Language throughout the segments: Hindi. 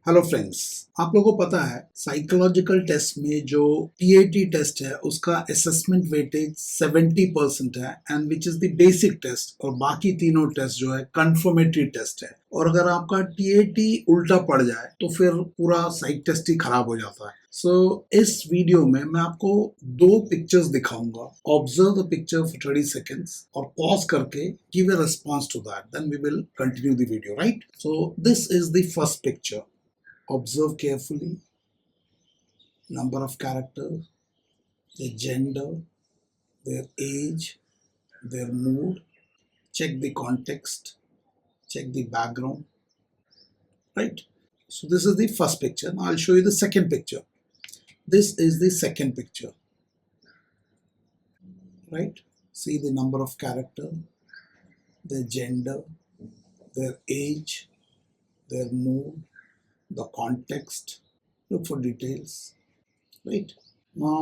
हेलो फ्रेंड्स, आप लोगों को पता है साइकोलॉजिकल टेस्ट में जो टीएटी टेस्ट है उसका असेसमेंट वेटेज 70% है and which is the basic test, और बाकी तीनों टेस्ट जो है कंफर्मेटरी टेस्ट है। और अगर आपका टीएटी उल्टा पड़ जाए तो फिर पूरा साइक टेस्ट ही खराब हो जाता है। सो इस वीडियो में मैं आपको दो पिक्चर्स दिखाऊंगा। Observe the picture for 30 seconds और पॉज करके give a response to that, then we will continue the video, right? So this is the first picture. Observe carefully number of characters, their gender, their age, their mood. Check the context, check the background, right? So this is the first picture. Now I'll show you the second picture. This is the second picture, right? See the number of characters, their gender, their age, their mood, the context. Look for details, right? Now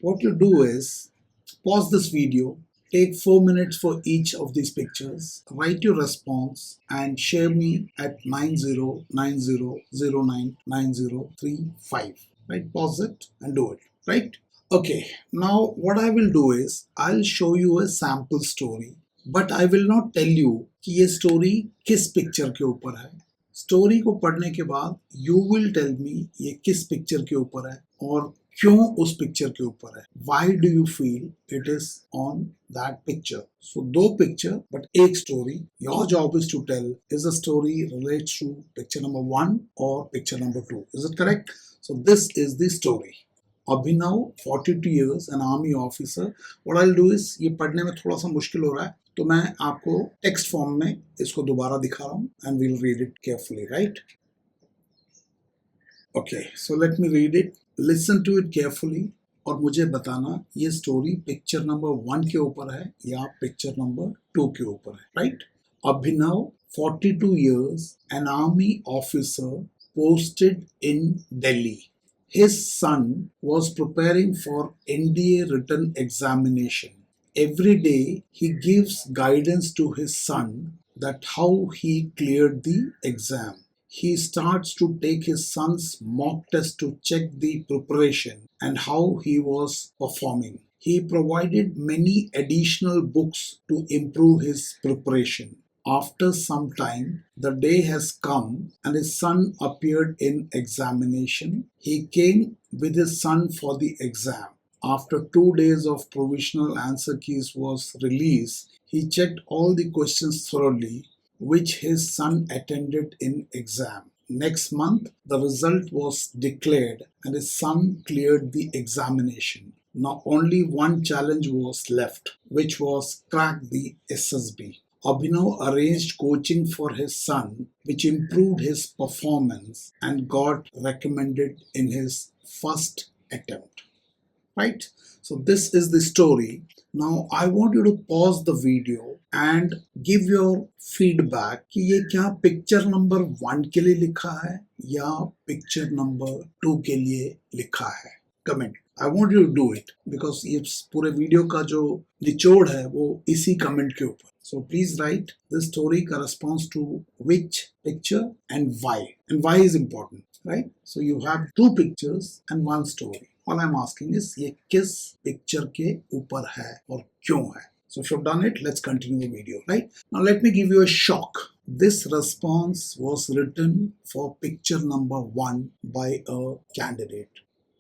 what you do is pause this video, take 4 minutes for each of these pictures, write your response and share me at 9090099035. Right? Pause it and do it. Right? Okay, now what I will do is I'll show you a sample story, but I will not tell you कि ये story किस picture के ऊपर है। स्टोरी को पढ़ने के बाद यू विल टेल मी ये किस पिक्चर के ऊपर है और क्यों उस पिक्चर के ऊपर है। Why do you feel it is on that picture. So दो पिक्चर बट एक story. Your job is to tell is the story relates to picture number 1 और picture number 2। Is it correct? So this is the story. Abhinav, 42 years, an army officer. What I'll do is, ये पढ़ने में थोड़ा सा मुश्किल हो रहा है तो मैं आपको टेक्स्ट फॉर्म में इसको दोबारा दिखा रहा हूँ and we'll read it carefully, right? Okay, so let me read it, listen to it carefully और मुझे बताना ये स्टोरी पिक्चर नंबर 1 के ऊपर है या पिक्चर नंबर 2 के ऊपर है, right? Abhinav, 42 years, an army officer posted in Delhi. His son was preparing for NDA written examination. Every day he gives guidance to his son that how he cleared the exam. He starts to take his son's mock test to check the preparation and how he was performing. He provided many additional books to improve his preparation. After some time, the day has come and his son appeared in examination. He came with his son for the exam. After 2 days of provisional answer keys was released, he checked all the questions thoroughly, which his son attended in exam. Next month, the result was declared and his son cleared the examination. Now only one challenge was left, which was crack the SSB. Abhinav arranged coaching for his son, which improved his performance and got recommended in his first attempt. Right? So this is the story. Now I want you to pause the video and give your feedback कि ये क्या पिक्चर नंबर 1 के लिए लिखा है या पिक्चर नंबर 2 के लिए लिखा है। Comment. I want you to do it because ये पूरे वीडियो का जो निचोड़ है वो इसी कमेंट के ऊपर। So please write this story corresponds to which picture and why. And why is important, right? So you have 2 pictures and 1 story. All I'm asking is ये किस picture के ऊपर है और क्यों है? So if you've done it, let's continue the video, right? Now let me give you a shock. This response was written for picture number 1 by a candidate.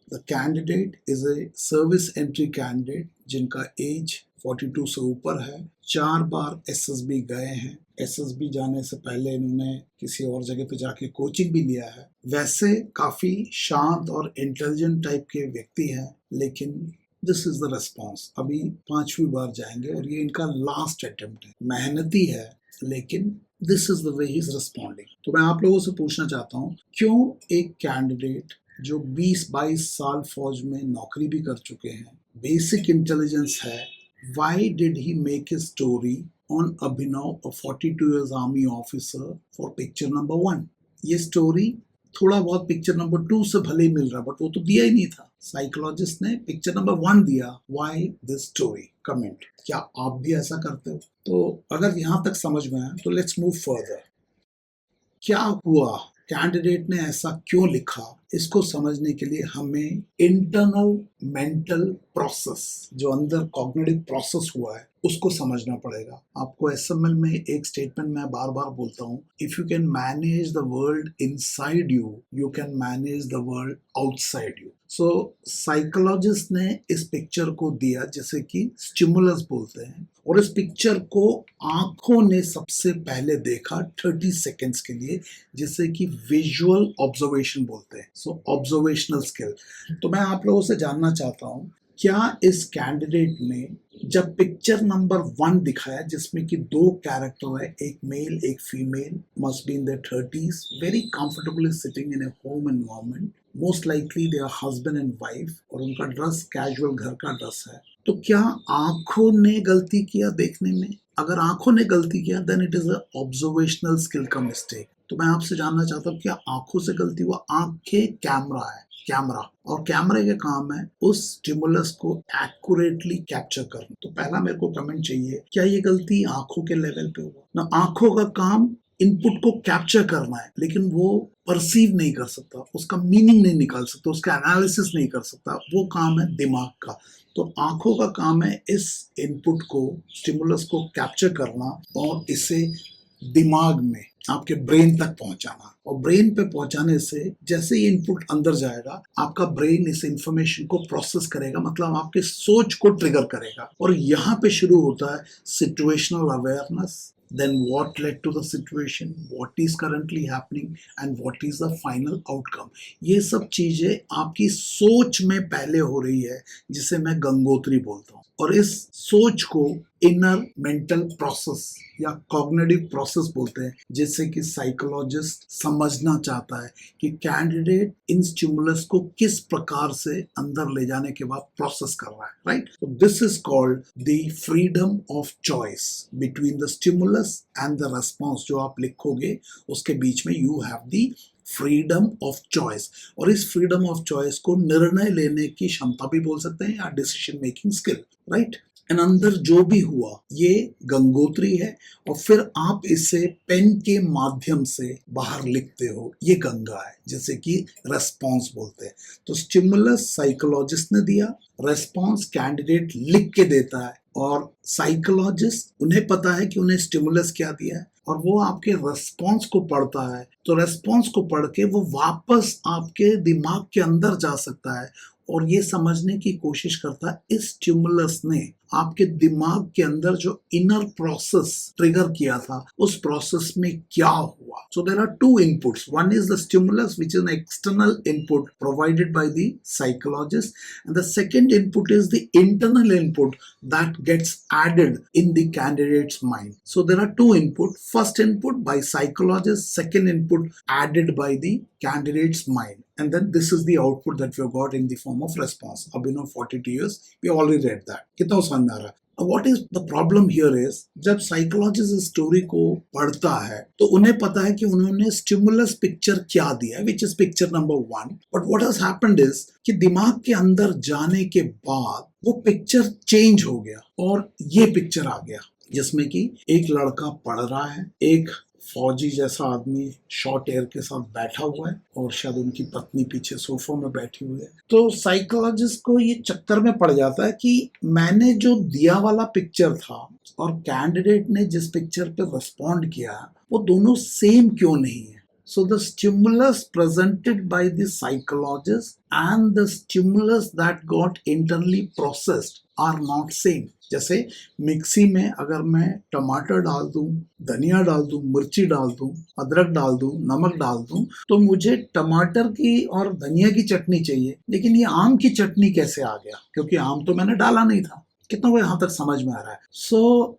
The candidate is a service entry candidate जिनका एज 42 से ऊपर है। 4 बार एसएसबी गए हैं। एसएसबी जाने से पहले इन्होंने किसी और जगह पे जाके कोचिंग भी लिया है। वैसे काफी शांत और इंटेलिजेंट टाइप के व्यक्ति हैं, लेकिन दिस इज द रिस्पॉन्स। अभी 5वीं बार जाएंगे और ये इनका लास्ट अटेम्प्ट है। मेहनती है लेकिन this is the way he is responding. तो मैं आप लोगों से पूछना चाहता हूँ, क्यों एक कैंडिडेट जो 20-22 साल फौज में नौकरी भी कर चुके हैं, बेसिक इंटेलिजेंस है, why did he make his story on Abhinav, a 42 years army officer, for picture number 1? ये स्टोरी थोड़ा बहुत पिक्चर नंबर 2 से भले ही मिल रहा, बट वो तो दिया ही नहीं था। साइकोलॉजिस्ट ने पिक्चर नंबर 1 दिया। Why this story? कमेंट। क्या आप भी ऐसा करते हो? तो अगर यहाँ तक समझ में आया तो लेट्स मूव फर्दर। क्या हुआ कैंडिडेट ने ऐसा क्यों लिखा, इसको समझने के लिए हमें इंटरनल मेंटल प्रोसेस, जो अंदर कॉग्निटिव प्रोसेस हुआ है, उसको समझना पड़ेगा। आपको एसएमएल में एक स्टेटमेंट मैं बार बार बोलता हूँ, if you can manage the world inside you, you can manage the world outside you. So psychologist ने इस पिक्चर को दिया जैसे कि स्टिमुलस बोलते हैं, और इस पिक्चर को आंखों ने सबसे पहले देखा 30 सेकेंड्स के लिए, जिसे कि विजुअल ऑब्जर्वेशन बोलते हैं। सो ऑब्जर्वेशनल स्किल। तो मैं आप लोगों से जानना चाहता हूं, क्या इस कैंडिडेट ने जब पिक्चर नंबर 1 दिखाया जिसमें कि 2 कैरेक्टर है, एक मेल एक female, must be in their 30s, very comfortably sitting in a home environment, most likely they are husband and wife, और उनका ड्रेस कैजुअल घर का ड्रेस है, तो क्या आंखों ने गलती किया देखने में? अगर आंखों ने गलती किया then it is a observational skill का मिस्टेक। तो मैं आपसे जानना चाहता हूँ, क्या आंखों से गलती हुआ? आंखें कैमरा है, कैमरा, और कैमरे का काम है उस स्टिमुलस को एक्यूरेटली कैप्चर करना। तो पहला मेरे को कमेंट चाहिए, क्या ये गलती आंखों के लेवल पे हुआ ना? आंखों का काम इनपुट को कैप्चर करना है, लेकिन वो परसीव नहीं कर सकता, उसका मीनिंग नहीं निकाल सकता, उसका एनालिसिस नहीं कर सकता, वो काम है दिमाग का। तो आंखों का काम है इस इनपुट को, स्टिमुलस को कैप्चर करना और इसे दिमाग में, आपके ब्रेन तक पहुंचाना। और ब्रेन पे पहुंचाने से जैसे ही इनपुट अंदर जाएगा, आपका ब्रेन इस इंफॉर्मेशन को प्रोसेस करेगा, मतलब आपके सोच को ट्रिगर करेगा। और यहाँ पे शुरू होता है situational awareness, then what led to the situation, what is currently happening and what is the final outcome। ये सब चीजें आपकी सोच में पहले हो रही है, जिसे मैं गंगोत्री बोलता हूँ। और इस सोच को इनर मेंटल प्रोसेस या कॉग्निटिव प्रोसेस बोलते हैं, जिससे कि साइकोलॉजिस्ट समझना चाहता है कि कैंडिडेट इन स्टिमुलस को किस प्रकार से अंदर ले जाने के बाद प्रोसेस कर रहा है, राइट। तो this is called the freedom of choice between the stimulus and the response. जो आप लिखोगे उसके बीच में you have the freedom of choice, और इस फ्रीडम ऑफ चॉइस को निर्णय लेने की क्षमता भी बोल सकते हैं, या decision making skill, right. And अंदर जो भी हुआ ये गंगोत्री है, और फिर आप इसे पेन के माध्यम से बाहर लिखते हो, ये गंगा है, जैसे कि रेस्पॉन्स बोलते हैं। तो स्टिमुलस साइकोलॉजिस्ट ने दिया, रेस्पॉन्स कैंडिडेट लिख के देता है, और साइकोलॉजिस्ट, उन्हें पता है कि उन्हें स्टिमुलस क्या दिया है, और वो आपके रेस्पॉन्स को पढ़ता है। तो रेस्पॉन्स को पढ़ के वो वापस आपके दिमाग के अंदर जा सकता है, और ये समझने की कोशिश करता है इस स्टिमुलस ने आपके दिमाग के अंदर जो इनर प्रोसेस ट्रिगर किया था, उस प्रोसेस में क्या हुआ। So there are two inputs, one is the stimulus which is an external input provided by the psychologist, and the second input is the internal input that gets added in the candidate's mind. So there are two input, first input by psychologist, second input added by the candidate's mind, and then this is the output that we have got in the form of response. Abhinav 42 years, we already read that. कितना समझ में आ रहा है? What is the problem here is, जब साइकोलॉजिस्ट इस स्टोरी को पढ़ता है तो उन्हें पता है कि उन्होंने स्टिमुलस पिक्चर क्या दिया है, which is picture number 1, but what has happened is कि दिमाग के अंदर जाने के बाद वो पिक्चर चेंज हो गया, और ये पिक्चर आ गया जिसमें कि एक लड़का पढ़ रहा है, एक फौजी जैसा आदमी शॉर्ट एयर के साथ बैठा हुआ है, और शायद उनकी पत्नी पीछे सोफा में बैठी हुई है। तो साइकोलॉजिस्ट को ये चक्कर में पड़ जाता है कि मैंने जो दिया वाला पिक्चर था और कैंडिडेट ने जिस पिक्चर पे रिस्पॉन्ड किया, वो दोनों सेम क्यों नहीं है। So the stimulus presented by the psychologist and the stimulus that got internally processed are not same. जैसे मिक्सी में अगर मैं टमाटर डाल दूं, धनिया डाल दूं, मिर्ची डाल दूं, अदरक डाल दूं, नमक डाल दूं, तो मुझे टमाटर की और धनिया की चटनी चाहिए, लेकिन ये आम की चटनी कैसे आ गया, क्योंकि आम तो मैंने डाला नहीं था। कितना वो यहाँ तक समझ में आ रहा है। सो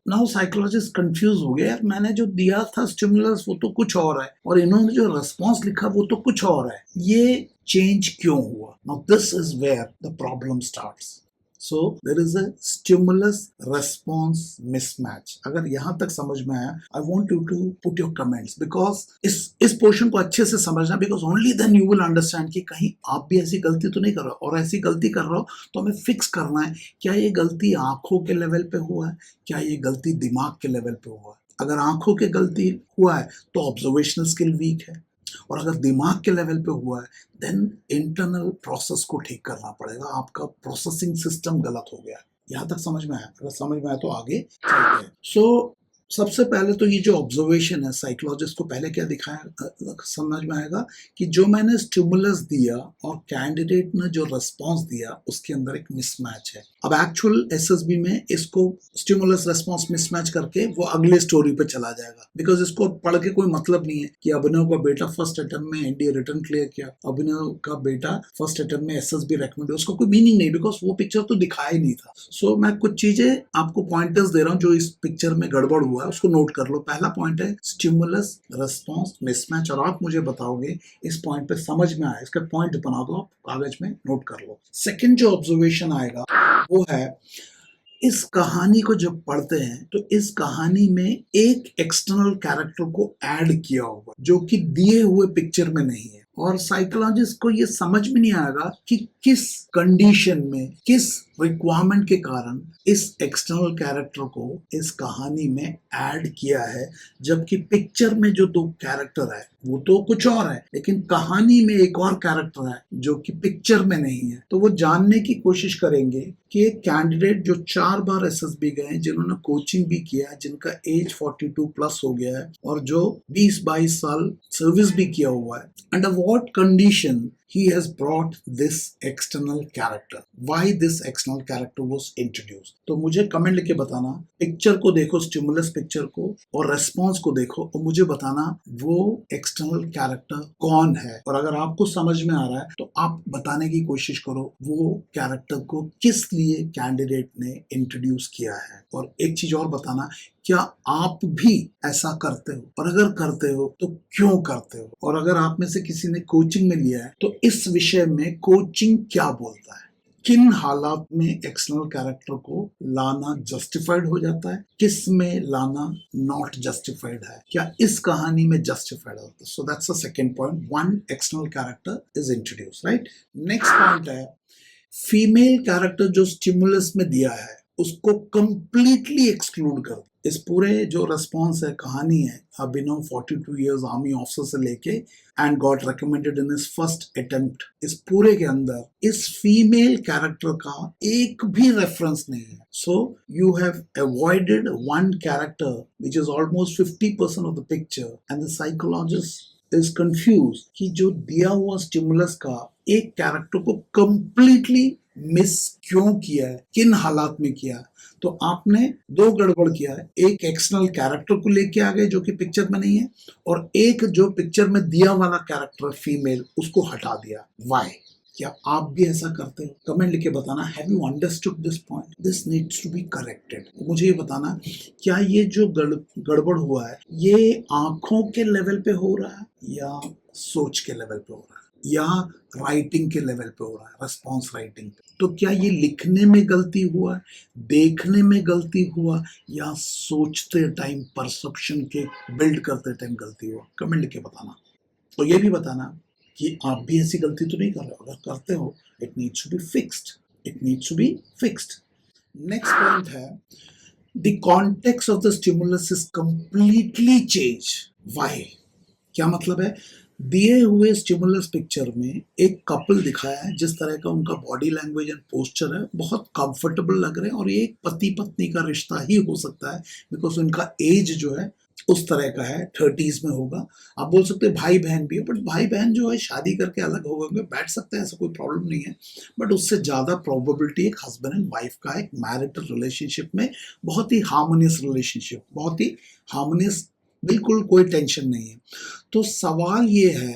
नाउ साइकोलॉजिस्ट कंफ्यूज हो गया, मैंने जो दिया था स्टिमुलस वो तो कुछ और है, और इन्होंने जो रेस्पॉन्स लिखा वो तो कुछ और है, ये चेंज क्यों हुआ। Now this is where the problem starts. So there is a stimulus response mismatch. अगर यहाँ तक समझ में आया, I want you to put your comments, because इस पोर्शन को अच्छे से समझना, because only then you will understand कि कहीं आप भी ऐसी गलती तो नहीं कर रहे हो, और ऐसी गलती कर रहे हो तो हमें फिक्स करना है, क्या ये गलती आंखों के लेवल पे हुआ है, क्या ये गलती दिमाग के लेवल पे हुआ है। अगर आंखों के गलती हुआ है तो ऑब्जर्वेशनल स्किल वीक है, और अगर दिमाग के लेवल पे हुआ है देन इंटरनल प्रोसेस को ठीक करना पड़ेगा, आपका प्रोसेसिंग सिस्टम गलत हो गया है। यहाँ तक समझ में आया? अगर समझ में आया तो आगे चलते हैं। सो सबसे पहले तो ये जो ऑब्जर्वेशन है, साइकोलॉजिस्ट को पहले क्या दिखाया समझ में आएगा कि जो मैंने स्टिमुलस दिया और कैंडिडेट ने जो रिस्पॉन्स दिया उसके अंदर एक मिसमैच है। अब एक्चुअल एसएसबी में इसको स्टिमुलस रिस्पॉन्स मिसमैच करके वो अगले स्टोरी पे चला जाएगा, बिकॉज इसको पढ़ के कोई मतलब नहीं है कि अभिनव का बेटा फर्स्ट अटेम्प्ट में एनडीए रिटर्न क्लियर किया, अभिनव का बेटा फर्स्ट अटेम्प्ट में एसएसबी रेकमेंड, उसका कोई मीनिंग नहीं, बिकॉज वो पिक्चर तो दिखाया ही नहीं था। सो मैं कुछ चीजें आपको पॉइंटर्स दे रहा हूँ जो इस पिक्चर में गड़बड़ हुआ है, उसको नोट कर लो। पहला पॉइंट है स्टिमुलस रिस्पॉन्स मिसमैच, और आप मुझे बताओगे इस पॉइंट पे समझ में आया, इसका पॉइंट बना दो, आप कागज में नोट कर लो। सेकंड जो ऑब्जर्वेशन आएगा वो है इस कहानी को जब पढ़ते हैं तो इस कहानी में एक एक्सटर्नल कैरेक्टर को ऐड किया होगा जो कि दिए हुए पिक्चर में नहीं है, और साइकोलॉजिस्ट को ये समझ में नहीं आएगा कि किस कंडीशन में, किस रिक्वायरमेंट के कारण इस एक्सटर्नल कैरेक्टर को इस कहानी में ऐड किया है, जबकि पिक्चर में जो दो कैरेक्टर है वो तो कुछ और है, लेकिन कहानी में एक और कैरेक्टर है जो कि पिक्चर में नहीं है। तो वो जानने की कोशिश करेंगे कि एक कैंडिडेट जो 4 बार एसएसबी गए, जिन्होंने कोचिंग भी किया, जिनका एज 42 प्लस हो गया है और जो 20-22 साल सर्विस भी किया हुआ है, under what condition he has brought this external character, why this external character was introduced। तो मुझे कमेंट लिख के बताना, पिक्चर को देखो, स्टिमुलस पिक्चर को, और रेस्पॉन्स को देखो और मुझे बताना वो एक्सटर्नल कैरेक्टर कौन है, और अगर आपको समझ में आ रहा है तो आप बताने की कोशिश करो वो कैरेक्टर को किस लिए कैंडिडेट ने इंट्रोड्यूस किया है। और एक चीज और बताना, क्या आप भी ऐसा करते हो, और अगर करते हो तो क्यों करते हो, और अगर आप में से किसी ने कोचिंग में लिया है तो इस विषय में कोचिंग क्या बोलता है, किन हालात में एक्सटर्नल कैरेक्टर को लाना जस्टिफाइड हो जाता है, किस में लाना नॉट जस्टिफाइड है, क्या इस कहानी में जस्टिफाइड होता है। So that's the second point, one external character is introduce, right. Next point है फीमेल कैरेक्टर जो स्टिमुलस में दिया है उसको कंप्लीटली एक्सक्लूड कर। इस पूरे जो रिस्पॉन्स है, कहानी है, अभिनव 42 इयर्स आर्मी ऑफिसर से लेके and got recommended in his first attempt, इस पूरे के अंदर इस फीमेल कैरेक्टर का एक भी रेफरेंस नहीं है। So you have avoided one character which is almost 50% of the picture, and the psychologist is confuse कि जो दिया हुआ स्टिमुलस का एक कैरेक्टर को कंप्लीटली मिस क्यों किया है, किन हालात में किया है। तो आपने दो गड़बड़ किया है, एक एक्सटर्नल कैरेक्टर को लेके आ गए जो कि पिक्चर में नहीं है, और एक जो पिक्चर में दिया वाला कैरेक्टर फीमेल उसको हटा दिया। व्हाई? क्या आप भी ऐसा करते हो? कमेंट लिख के बताना, have you understood this point, this needs to be corrected. मुझे ये बताना, क्या ये जो गड़बड़ हुआ है ये आंखों के लेवल पे हो रहा है या सोच के लेवल पे हो रहा है या राइटिंग के लेवल पे हो रहा है, रिस्पॉन्स राइटिंग पे। तो क्या ये लिखने में गलती हुआ, देखने में गलती हुआ, या सोचते टाइम, परसेप्शन के बिल्ड करते टाइम गलती हुआ? कमेंट लिख के बताना। तो ये भी बताना कि आप भी ऐसी गलती तो नहीं कर रहे हो, अगर करते हो it needs to be fixed, it needs to be fixed. Next point है the context of the stimulus is completely change. Why? क्या मतलब है? दिए हुए स्टिमुलस पिक्चर में एक कपल दिखाया है, जिस तरह का उनका बॉडी लैंग्वेज एंड पोस्चर है बहुत कंफर्टेबल लग रहे हैं, और ये एक पति पत्नी का रिश्ता ही हो सकता है, बिकॉज उनका एज जो है उस तरह का है, 30s में होगा। आप बोल सकते हैं भाई बहन भी है, बट भाई बहन जो है शादी करके अलग हो गए, बैठ सकते हैं, ऐसा कोई प्रॉब्लम नहीं है, बट उससे ज़्यादा प्रोबेबिलिटी एक हस्बैंड एंड वाइफ का एक मैरिटल रिलेशनशिप में, बहुत ही हार्मोनियस रिलेशनशिप, बहुत ही हार्मोनियस, बिल्कुल कोई टेंशन नहीं है। तो सवाल ये है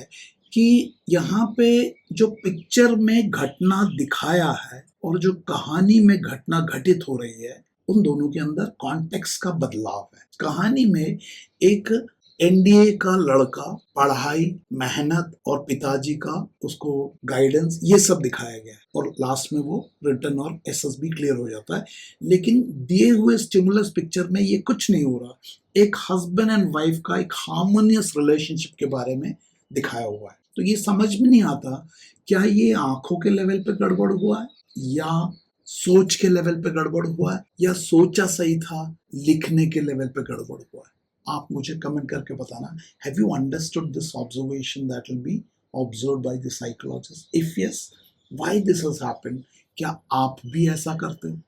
कि यहाँ पे जो पिक्चर में घटना दिखाया है और जो कहानी में घटना घटित हो रही है, उन दोनों के अंदर कॉन्टेक्स्ट का बदलाव है। कहानी में एक एनडीए का लड़का, पढ़ाई, मेहनत और पिताजी का उसको गाइडेंस, ये सब दिखाया गया है, और लास्ट में वो रिटर्न और एसएसबी क्लियर हो जाता है। लेकिन दिए हुए स्टिमुलस पिक्चर में ये कुछ नहीं हो रहा, एक हस्बैंड एंड वाइफ का एक हार्मोनियस रिलेशनशिप के बारे में दिखाया हुआ है। तो ये समझ में नहीं आता, क्या ये आंखों के लेवल पे गड़बड़ हुआ है, या सोच के लेवल पे गड़बड़ हुआ है, या सोचा सही था लिखने के लेवल पे गड़बड़ हुआ है? आप मुझे कमेंट करके बताना, have you understood this observation that will be observed bye the psychologist? If yes, why this has happened? क्या आप भी ऐसा करते हो?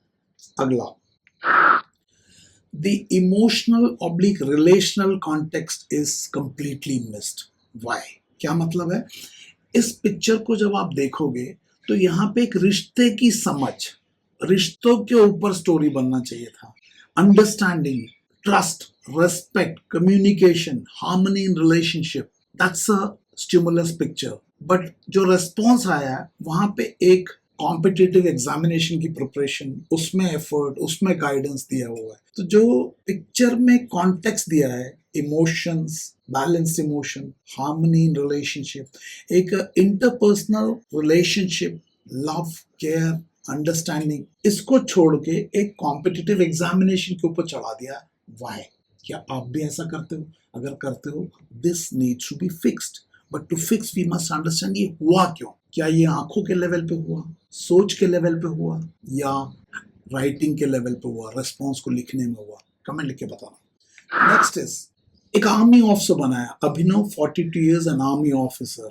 अगला, the emotional oblique relational context is completely missed. Why? क्या मतलब है? इस पिक्चर को जब आप देखोगे तो यहाँ पे एक रिश्ते की समझ, रिश्तों के ऊपर स्टोरी बनना चाहिए था. Understanding, trust, respect, communication, harmony in relationship, that's a stimulus picture. But जो रेस्पॉन्स आया वहां पे एक कॉम्पिटिटिव एग्जामिनेशन की प्रिपरेशन, उसमें एफर्ट, उसमें गाइडेंस दिया हुआ है. तो जो पिक्चर में कॉन्टेक्स्ट दिया है, emotions, balanced emotion, harmony in relationship, एक interpersonal relationship, love, care, understanding, इसको छोड़ के एक कॉम्पिटिटिव एग्जामिनेशन के ऊपर चढ़ा दिया. वाई? क्या आप भी ऐसा करते हो? अगर करते हो, this needs to be fixed. But to fix we must understand ये हुआ क्यों. क्या ये आंखों के लेवल पे हुआ, सोच के लेवल पे हुआ, या राइटिंग के लेवल पे हुआ, रेस्पॉन्स को लिखने में हुआ? कमेंट लिख के बताना. नेक्स्ट इज, एक आर्मी ऑफिसर बनाया. अभिनव 42 इयर्स एन आर्मी ऑफिसर.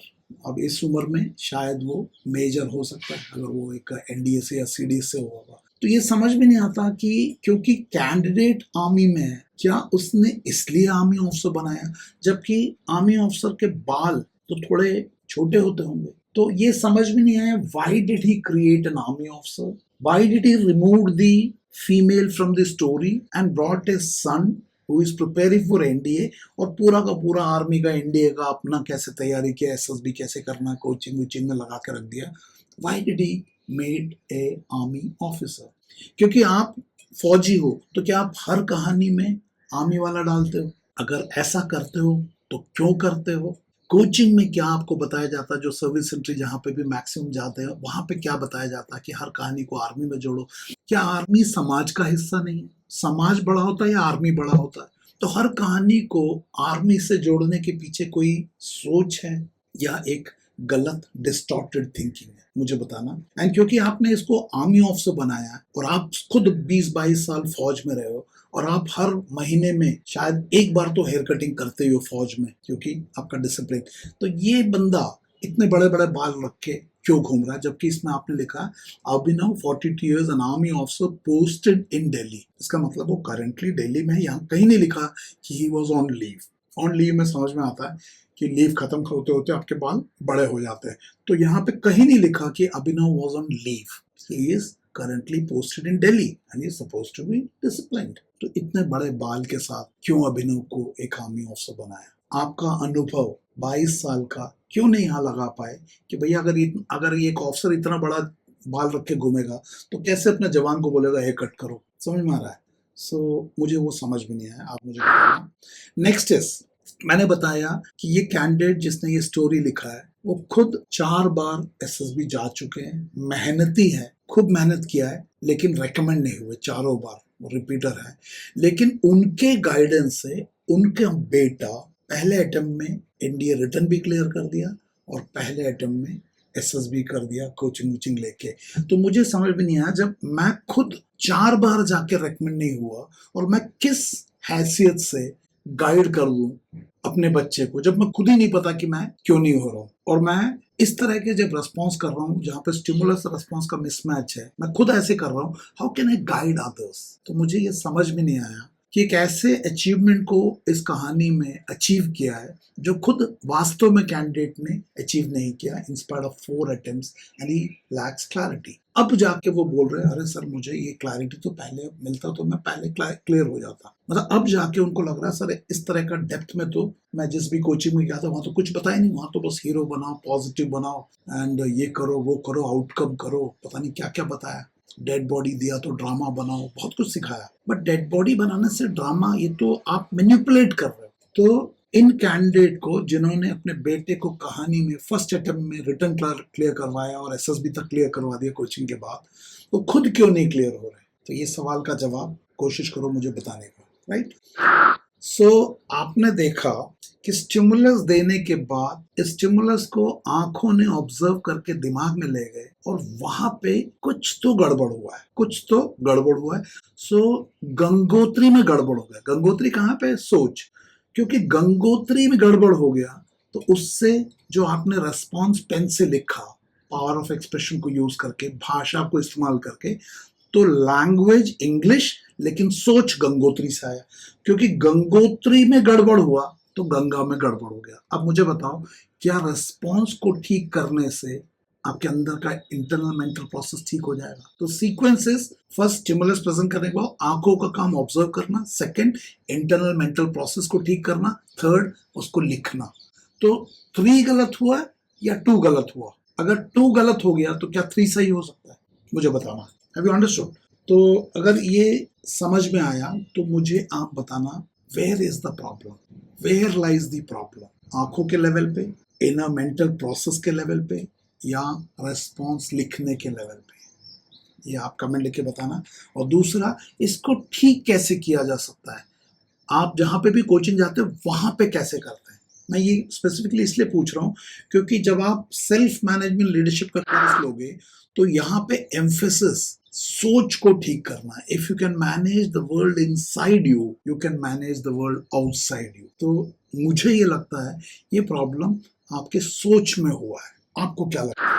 अब इस उम्र में शायद वो मेजर हो सकता है अगर वो एक एनडीए से या सीडी से होगा. तो ये समझ में नहीं आता कि क्योंकि कैंडिडेट आर्मी में है, क्या उसने इसलिए आर्मी ऑफिसर बनाया, जबकि आर्मी ऑफिसर के बाल तो थोड़े छोटे होते होंगे. तो ये समझ में नहीं आया, why did he create an army officer, why did he remove the female from the story and brought his son who is preparing for NDA, और पूरा का पूरा आर्मी का एनडीए का अपना कैसे तैयारी किया, एसएसबी कैसे करना, कोचिंग वोचिंग में लगा के रख दिया. Why did he made a army officer? क्योंकि आप फौजी हो तो क्या आप हर कहानी में आर्मी वाला डालते हो? अगर ऐसा करते हो तो क्यों करते हो? कोचिंग में क्या आपको बताया जाता है, जो सर्विस सेंट्री जहाँ पे भी मैक्सिमम जाते हैं वहां पे क्या बताया जाता है कि हर कहानी को आर्मी में जोड़ो? क्या आर्मी समाज का हिस्सा नहीं है? समाज बड़ा होता है या आर्मी बड़ा होता है? तो हर कहानी को आर्मी से जोड़ने के पीछे कोई सोच है या एक गलत डिस्टॉर्टेड थिंकिंग है? मुझे बताना. एंड क्योंकि आपने इसको आर्मी ऑफिसर बनाया और आप खुद 20-22 साल फौज में रहे हो और आप हर महीने में शायद एक बार तो हेयर कटिंग करते ही हो फौज में, क्योंकि आपका डिसिप्लिन, तो ये बंदा इतने बड़े बड़े बाल रख के क्यों घूम रहा है? जबकि इसमें आपने लिखा अभिनव 42 years an army officer posted in Delhi. इसका मतलब वो करेंटली दिल्ली में है. यहाँ कहीं नहीं लिखा कि he was on leave. On leave में समझ में आता है कि लीव खत्म होते होते आपके बाल बड़े हो जाते हैं. तो यहाँ पे कहीं नहीं लिखा कि Abhinav was on leave. He is currently posted in Delhi and is supposed to be disciplined. तो इतने बड़े बाल के साथ क्यों अभिनव को एक आर्मी ऑफिसर बनाया? आपका अनुभव 22 साल का क्यों नहीं यहाँ लगा पाए कि भैया अगर ये एक ऑफिसर इतना बड़ा बाल रख के घूमेगा तो कैसे अपने जवान को बोलेगा हेयर कट करो? समझ में आ रहा है? सो मुझे वो समझ में नहीं आया, आप मुझे बताना. नेक्स्ट इज, मैंने बताया कि ये कैंडिडेट जिसने ये स्टोरी लिखा है वो खुद 4 बार एसएसबी जा चुके हैं, मेहनती है, खूब मेहनत किया है, लेकिन रेकमेंड नहीं हुए चारों बार. वो रिपीटर है, लेकिन उनके गाइडेंस से उनका बेटा पहले अटेम्प्ट में एनडीए रिटर्न भी क्लियर कर दिया और पहले अटेम्प्ट में एसएसबी कर दिया कोचिंग वोचिंग लेके. तो मुझे समझ में नहीं आया, जब मैं खुद 4 बार जाके रेकमेंड नहीं हुआ और मैं किस हैसियत से गाइड कर दूं अपने बच्चे को, जब मैं खुद ही नहीं पता कि मैं क्यों नहीं हो रहा हूं. और मैं इस तरह के जब रेस्पॉन्स कर रहा हूँ जहाँ पे स्टिमुलस रेस्पॉन्स का मिसमैच है, मैं खुद ऐसे कर रहा हूँ, how can I guide others? तो मुझे ये समझ में नहीं आया कि एक ऐसे अचीवमेंट को इस कहानी में अचीव किया है जो खुद वास्तव में कैंडिडेट ने अचीव नहीं किया, in spite of 4 attempts and he lakhs clarity. अब जाके वो बोल रहे हैं अरे सर मुझे ये क्लैरिटी तो पहले मिलता तो मैं पहले क्लियर हो जाता. मतलब अब जाके उनको लग रहा है सर इस तरह का डेप्थ में तो मैं जिस भी कोचिंग में गया था वहां तो कुछ बताया नहीं, वहां तो बस हीरो बनाओ, पॉजिटिव बनाओ एंड ये करो वो करो, आउटकम करो, पता नहीं क्या क्या बताया. डेड बॉडी दिया तो ड्रामा बनाओ, बहुत कुछ सिखाया. बट डेड बॉडी बनाने से ड्रामा, ये तो आप मैनिपुलेट कर रहे हो. तो इन कैंडिडेट को जिन्होंने अपने बेटे को कहानी में फर्स्ट अटेम्प्ट में रिटर्न क्लियर करवाया और एसएसबी तक क्लियर करवा दिया कोचिंग के बाद, वो खुद क्यों नहीं क्लियर हो रहे? तो ये सवाल का जवाब कोशिश करो मुझे बताने का. राइट? सो आपने देखा कि स्टिमुलस देने के बाद स्टिमुलस को आंखों ने ऑब्जर्व करके दिमाग में ले गए और वहां पे कुछ तो गड़बड़ हुआ है, कुछ तो गड़बड़ हुआ है. सो गंगोत्री में गड़बड़ हो गया. गंगोत्री कहाँ पे? सोच. क्योंकि गंगोत्री में गड़बड़ हो गया तो उससे जो आपने रेस्पॉन्स पेन से लिखा, पावर ऑफ एक्सप्रेशन को यूज करके, भाषा को इस्तेमाल करके, तो लैंग्वेज इंग्लिश लेकिन सोच गंगोत्री से आया। क्योंकि गंगोत्री में गड़बड़ हुआ तो गंगा में गड़बड़ हो गया। अब मुझे बताओ, क्या रेस्पॉन्स को ठीक करने से आपके अंदर का इंटरनल मेंटल प्रोसेस ठीक हो जाएगा? तो सीक्वेंसेस, फर्स्ट स्टिमुलस प्रेजेंट करने के बाद आंखों का काम ऑब्जर्व करना, सेकंड इंटरनल मेंटल प्रोसेस को ठीक करना, थर्ड उसको लिखना। तो 3 गलत हुआ या 2 गलत हुआ? अगर 2 गलत हो गया तो क्या 3 सही हो सकता है? मुझे बताना। Have you understood? तो अगर ये समझ में आया तो मुझे आप बताना, where is the problem, where lies the problem? आंखों के लेवल पे, इनर मेंटल प्रोसेस के लेवल पे, या रेस्पॉन्स लिखने के लेवल पे? ये आप कमेंट लिख के बताना। और दूसरा, इसको ठीक कैसे किया जा सकता है? आप जहां पे भी कोचिंग जाते हो वहां पे कैसे करते हैं? मैं ये स्पेसिफिकली इसलिए पूछ रहा हूं क्योंकि जब आप सेल्फ मैनेजमेंट लीडरशिप का कोर्स लोगे तो यहाँ पे एम्फेसिस सोच को ठीक करना है। If you can manage the world inside you, you can manage the world outside you. तो मुझे ये लगता है ये प्रॉब्लम आपके सोच में हुआ है। आपको क्या लगता है?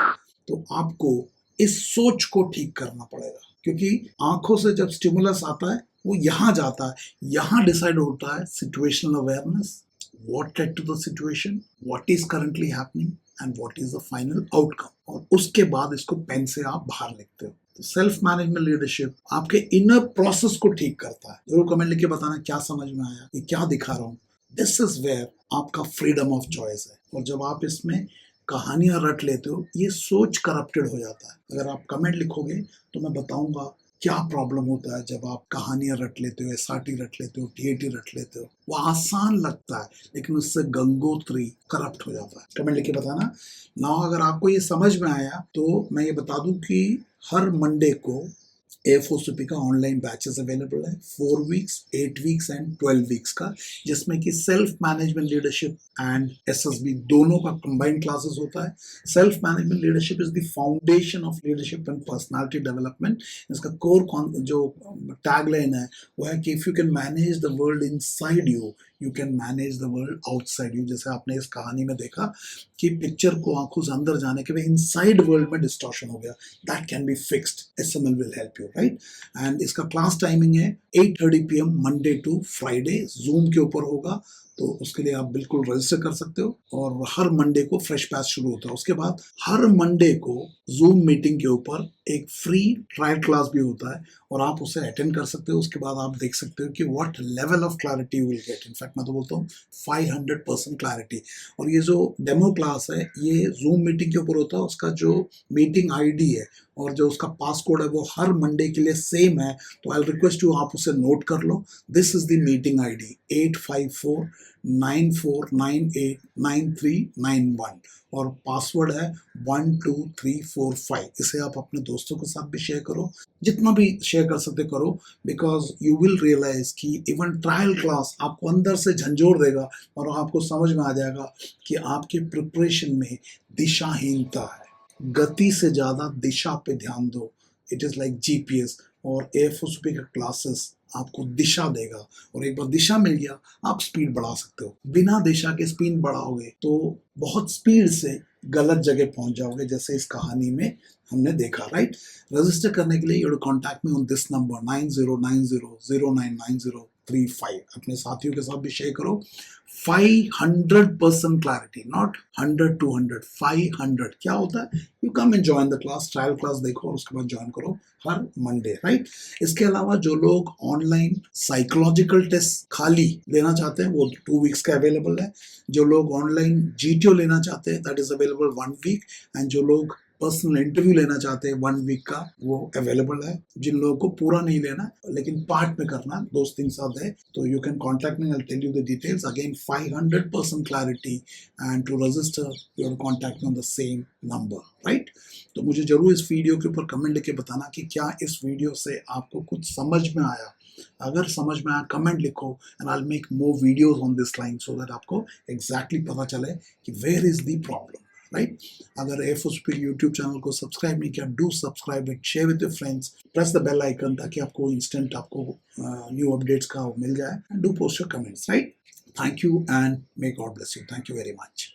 तो आपको इस सोच को ठीक करना पड़ेगा, क्योंकि आंखों से जब स्टिमुलस आता है वो यहां जाता है, यहां डिसाइड होता है situational awareness, what led to the situation, what is currently happening and what is the final outcome. और उसके बाद इसको पेन से आप बाहर लिखते हो। तो सेल्फ मैनेजमेंट लीडरशिप आपके इनर प्रोसेस को ठीक करता है। जरूर कमेंट लिख के बताना क्या समझ में आया, ये क्या दिखा रहा हूं। दिस इज वेयर आपका फ्रीडम ऑफ चॉइस है। और जब आप इसमें कहानियां रट लेते हो, ये सोच करप्टेड हो जाता है। अगर आप कमेंट लिखोगे तो मैं बताऊंगा क्या प्रॉब्लम होता है जब आप कहानियां रट लेते हो, एसआरटी रट लेते हो, टीएटी रट लेते हो। वो आसान लगता है लेकिन उससे गंगोत्री करप्ट हो जाता है। कमेंट लिख के बताना ना। अगर आपको ये समझ में आया तो मैं ये बता दूं कि हर मंडे को A4CP का ऑनलाइन बैचेस अवेलेबल है, 4 वीक्स, 8 वीक्स एंड 12 वीक्स का, जिसमें कि self management leadership and SSB दोनों का कंबाइंड क्लासेस होता है। Self management leadership is the foundation of leadership and personality development. इसका कोर जो टैगलाइन है वो है कि if you can manage the world inside you, you can manage the world outside you. जैसे आपने इस कहानी में देखा कि पिक्चर को आंखों से अंदर जाने के बाद इनसाइड वर्ल्ड में डिस्टॉर्शन हो गया, that can be fixed. SML will help you, right? And इसका क्लास टाइमिंग है 8:30 PM Monday to Friday, Zoom के ऊपर होगा। तो उसके लिए आप बिल्कुल रजिस्टर कर सकते हो। और हर मंडे को फ्रेश बैच शुरू होता है। उसके बाद हर मंडे को जूम मीटिंग के ऊपर एक फ्री ट्रायल क्लास भी होता है और आप उसे अटेंड कर सकते हो। उसके बाद आप देख सकते हो कि what level of clarity you will get. In fact मैं तो बोलता हूँ 500% क्लैरिटी। और ये जो डेमो क्लास है ये जूम मीटिंग के ऊपर होता है। उसका जो मीटिंग आईडी है और जो उसका पासकोड है वो हर मंडे के लिए सेम है। तो आई रिक्वेस्ट यू, आप उसे नोट कर लो। This is the meeting ID 85494989391 और पासवर्ड है 12345। इसे आप अपने दोस्तों के साथ भी शेयर करो, जितना भी शेयर कर सकते करो, बिकॉज यू विल रियलाइज कि इवन ट्रायल क्लास आपको अंदर से झंझोड़ देगा और आपको समझ में आ जाएगा कि आपकी प्रिपरेशन में दिशाहीनता है। गति से ज्यादा दिशा पे ध्यान दो। It is like GPS. और A4CP का क्लासेस आपको दिशा देगा और एक बार दिशा मिल गया आप स्पीड बढ़ा सकते हो। बिना दिशा के स्पीड बढ़ाओगे तो बहुत स्पीड से गलत जगह पहुंच जाओगे, जैसे इस कहानी में हमने देखा, राइट? रजिस्टर करने के लिए you contact me on this number 9090099035। अपने साथियों के साथ भी शेयर करो। 500% क्लैरिटी, नॉट 100 200, 500। क्या होता है? You come and join the class, trial class देखो और उसके बाद ज्वाइन करो हर मंडे, राइट? इसके अलावा जो लोग ऑनलाइन साइकोलॉजिकल टेस्ट खाली लेना चाहते हैं वो 2 वीक्स का अवेलेबल है। जो लोग ऑनलाइन जीटीओ लेना चाहते हैं that is available 1 week. And जो लोग पर्सनल इंटरव्यू लेना चाहते हैं 1 वीक का वो अवेलेबल है। जिन लोगों को पूरा नहीं लेना लेकिन पार्ट में करना, 2-3 साथ है, तो you can contact me, I tell you the details. Again 500% clarity and to register you are contact on the same number, right? तो मुझे जरूर इस वीडियो के ऊपर कमेंट लिख के बताना कि क्या इस वीडियो से आपको कुछ समझ में आया। अगर समझ में आया कमेंट लिखो and I will make more videos on this line so that आपको एग्जैक्टली पता चले कि where is the problem, right? अगर A4CP यूट्यूब चैनल को सब्सक्राइब नहीं किया, do subscribe it, share with your friends, press the bell icon ताकि आपको इंस्टेंट आपको न्यू अपडेट्स का मिल जाए। And do post your comments, right? Thank you and may God bless you. Thank you very much.